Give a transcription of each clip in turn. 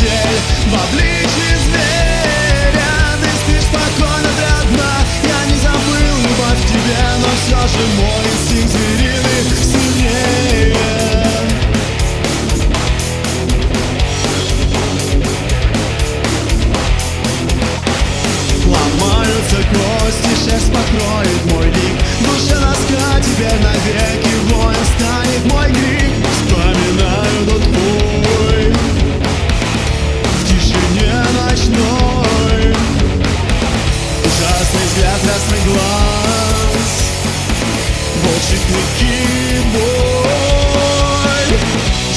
постель в обличье зверя. Ты спишь спокойно для дна. Я не забыл любовь к тебе, но все же мой инстинкт звериный сильнее. Ломаются кости, шерсть покроет мой лик. Душа носка теперь навеки воин станет мой крик. Вспоминаю тот бой в тишине ночной. Ужасный взгляд, красный глаз, волчьи крики, боль.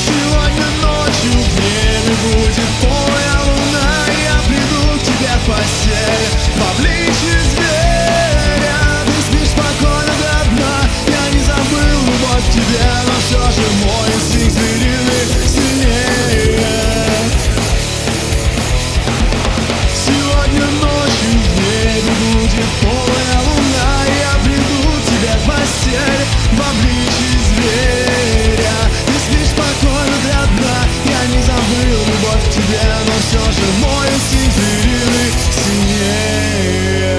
Сегодня ночью в небе будет полная луна. Я приду к тебе в постель в обличье зверя. Ты спишь спокойно до дна. Я не забыл любовь к тебе, но все же мой инстинкт звериный сильнее. Сегодня ночью в небе будет полная луна. Я приду к тебе в постель в обличье зверя. Ты спишь спокойно до дна. Я не забыл любовь к тебе, но все же мой инстинкт звериный сильнее.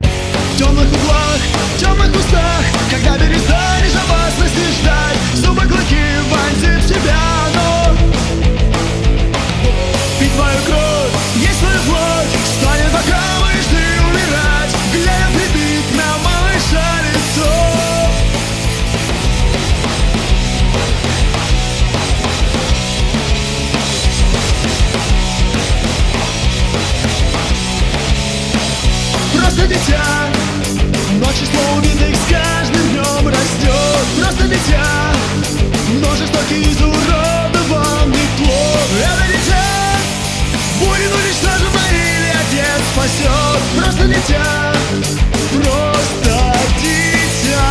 В темных углах, в темных кустах, когда перестанешь опасности ждать, зубы клыки вонзит в тебя, но пить твою кровь, есть твою плоть, станет, пока будешь ты умирать, глядя прибит на малыша лицо. Просто дитя, но число убитых с каждым днем растет. Просто дитя, но жестокий изуродованный плод. Это дитя будет уничтожено или отец спасет. Просто дитя, просто дитя.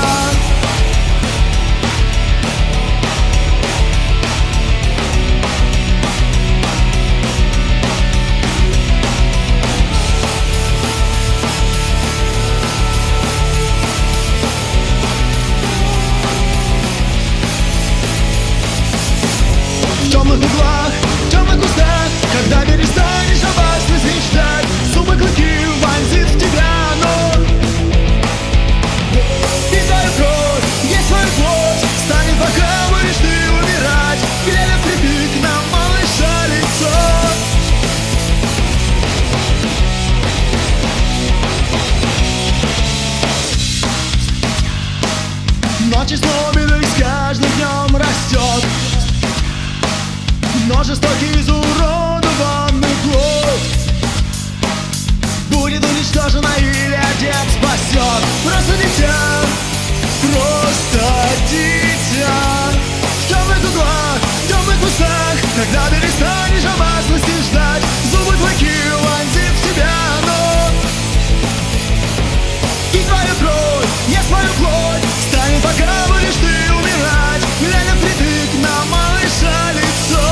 В темных углах, в темных кустах, когда перестанешь опасности ждать, зубы клыки вонзит в тебя, но пить твою кровь, есть твою плоть, станет, пока будешь ты умирать, глядя в припик на малыша лицо. Но число убитых с каждым днем растет. Но жестокий изуродованный плод будет уничтожен или отец спасет. Просто дитя, просто дитя. В темных углах, в темных кустах, когда перестанешь опасности ждать, зубы клыки вонзит в тебя, но и твою кровь, есть твою плоть, станет, пока будешь ты умирать, глядя впритык на малыша лицо.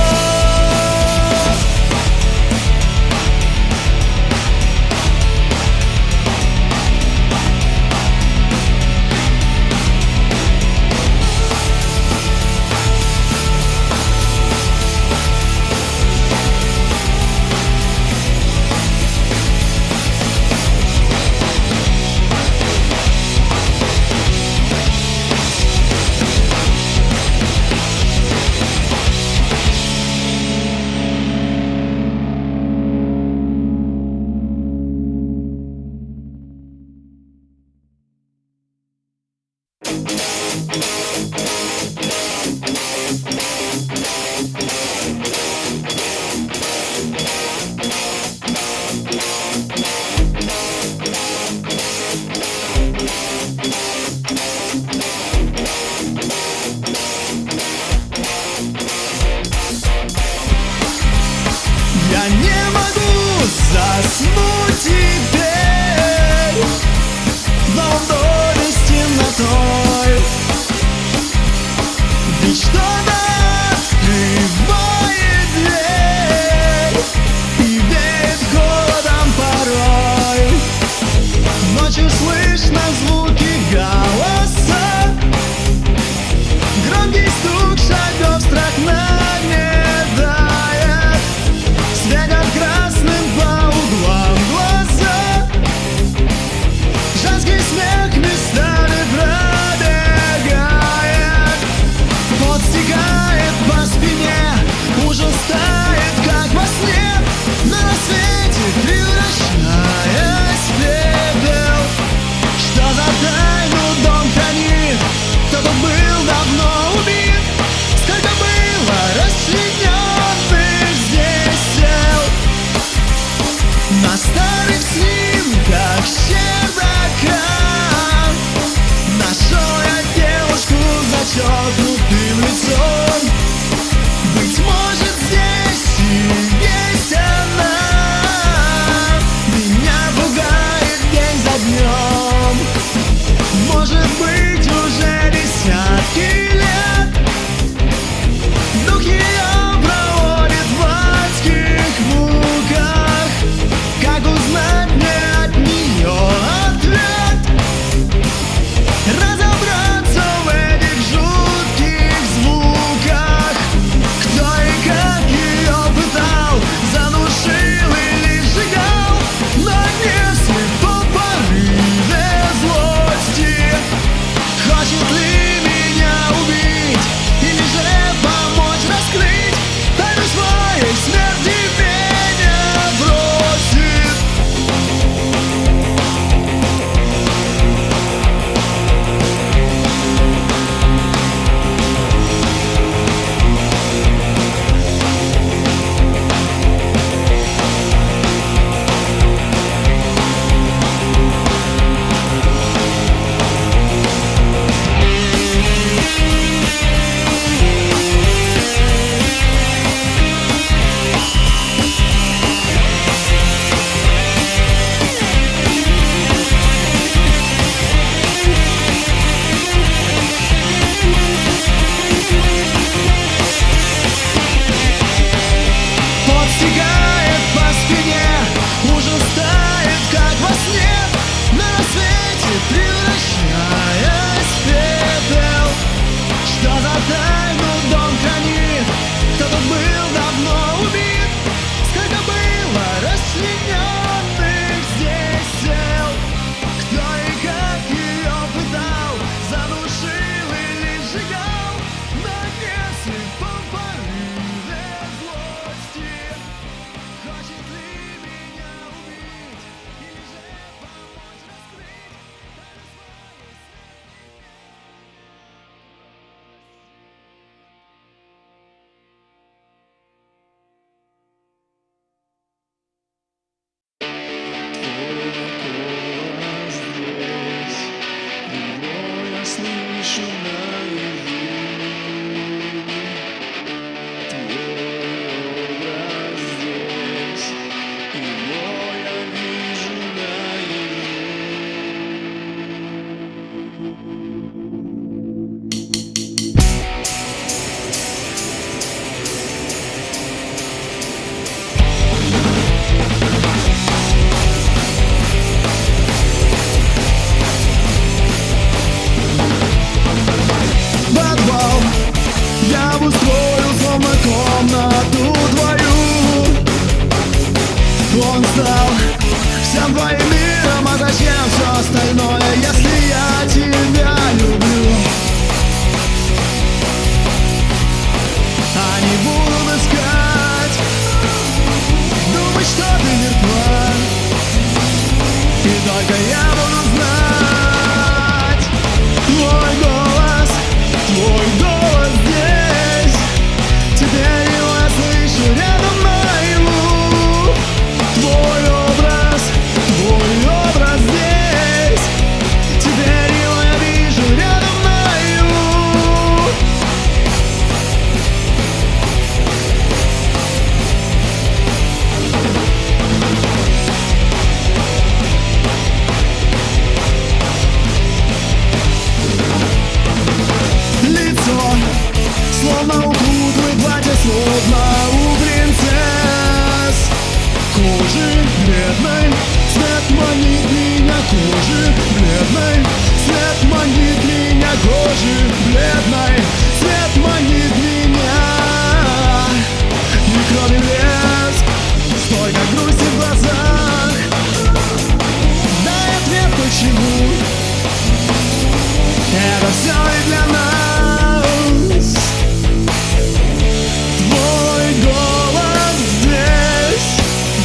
слышу наяву. Твой образ здесь, его я вижу наяву. Подвал я устроил словно комнату твою. Он стал всем твоим миром, а зачем все остальное, если я тебя люблю? Они будут искать, думать, что ты мертва, и только я буду знать твой голос здесь. Теперь его я слышу рядом наяву. Твой образ здесь. Теперь его я вижу рядом наяву. Лицо словно у куклы, платье словно у принцесс. Кожи бледной, цвет манит меня, кожи бледной, цвет манит меня, кожи бледной, цвет манит меня. И кроме блеск, столько грусти в глазах. Дай ответ, почему это все и для нас. Твой голос здесь,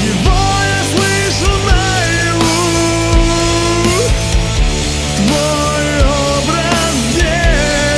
его я слышу наяву. Твой образ здесь.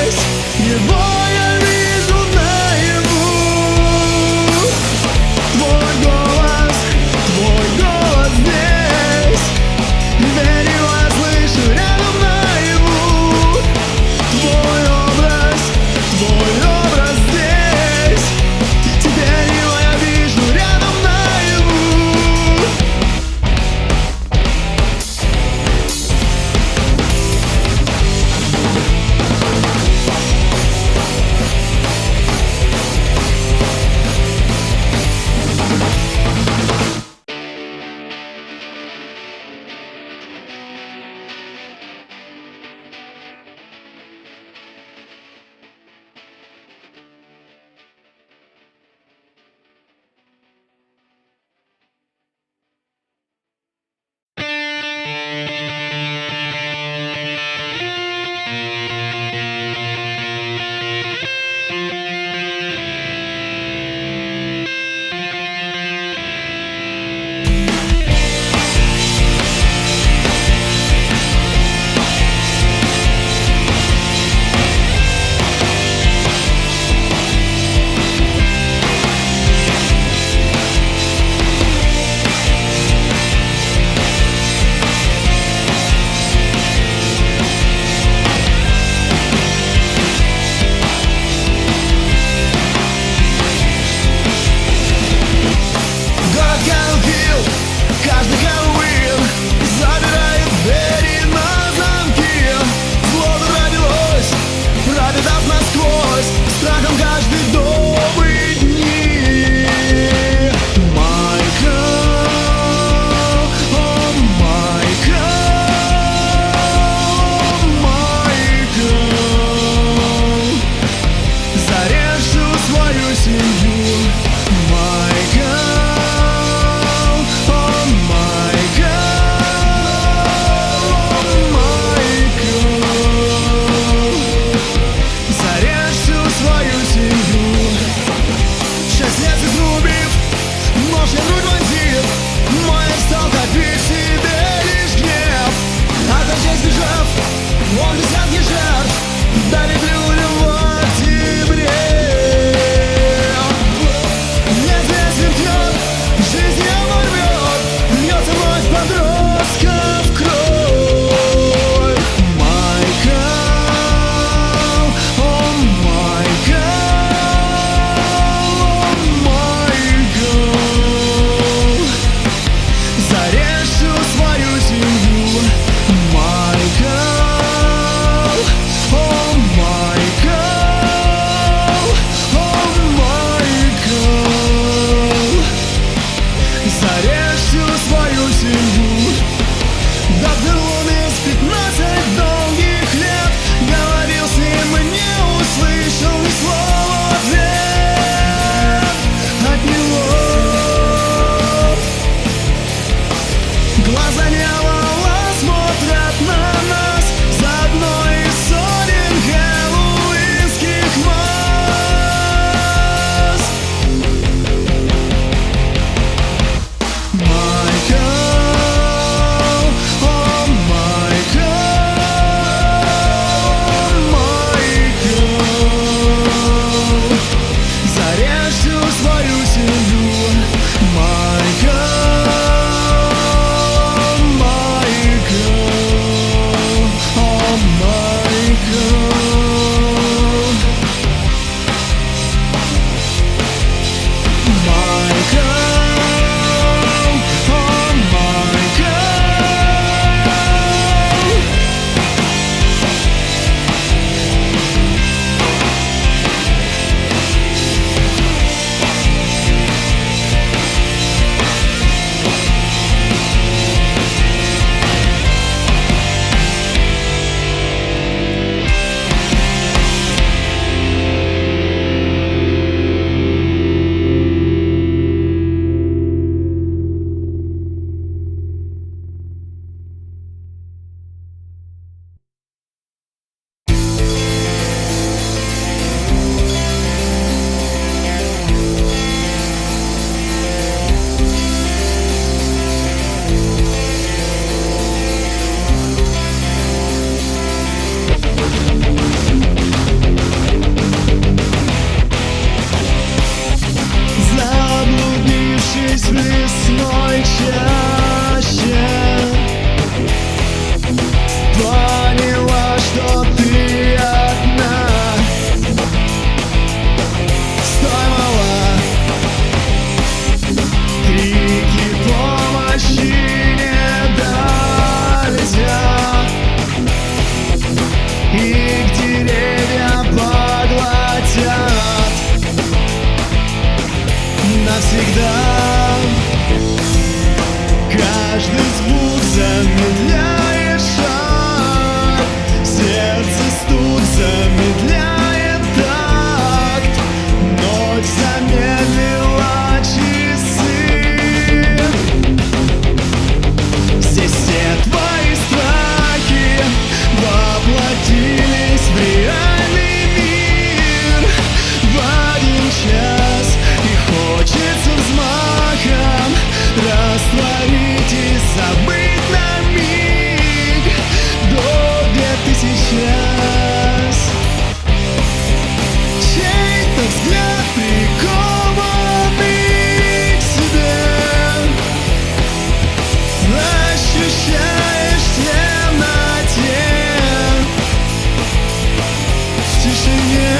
тишине.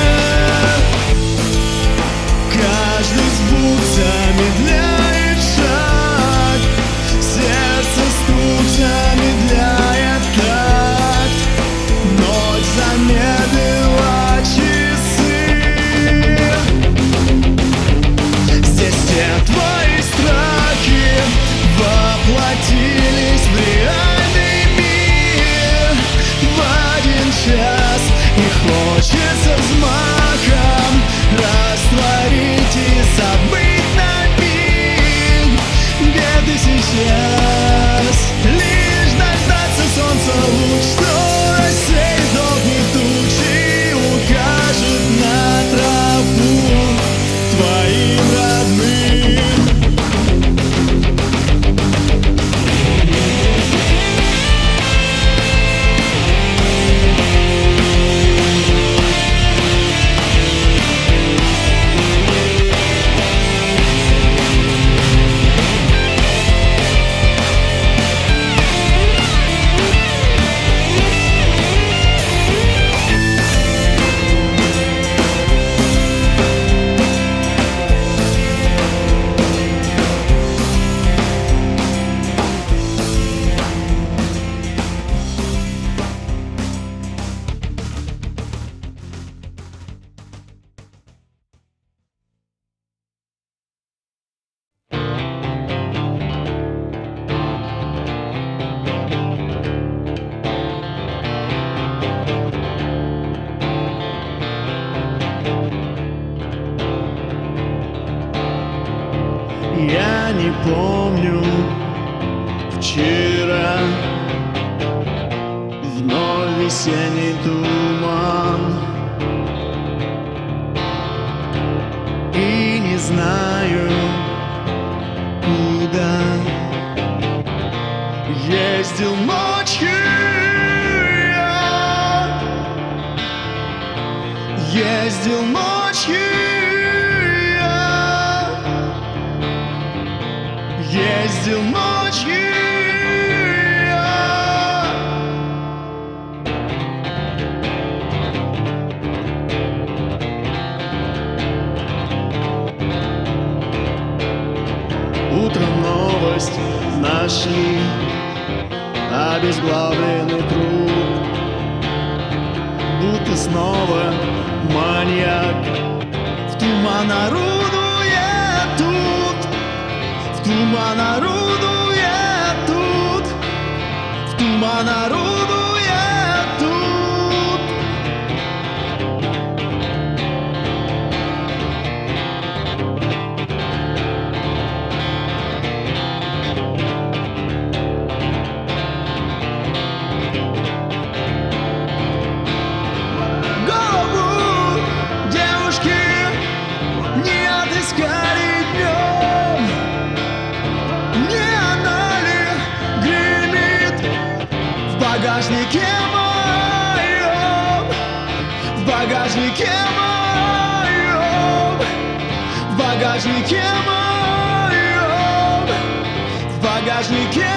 Каждый звук замедляет шаг, сердце стук замедляет такт. Ночь замедлила часы. Здесь все твои страхи воплотились в реальный мир в один час. И хочется взмахом растворить и забыть на миг, где ты сейчас. Лишь дождаться солнца луч, что рассеет долгие тучи и укажет на тропу твоим родным. Я не помню вчера, вновь весенний туман, и не знаю, куда ездил ночью я, ездил ночью. Ездил ночью я. Утром новость нашли, обезглавленный труп, будто снова маньяк. В туман орудует тут, в туман орудует тут, в туман орудует тут. Голову девушки не отыскали днем. Не она ли гремит в багажнике моем, в багажнике моем, в багажнике моем, в багажнике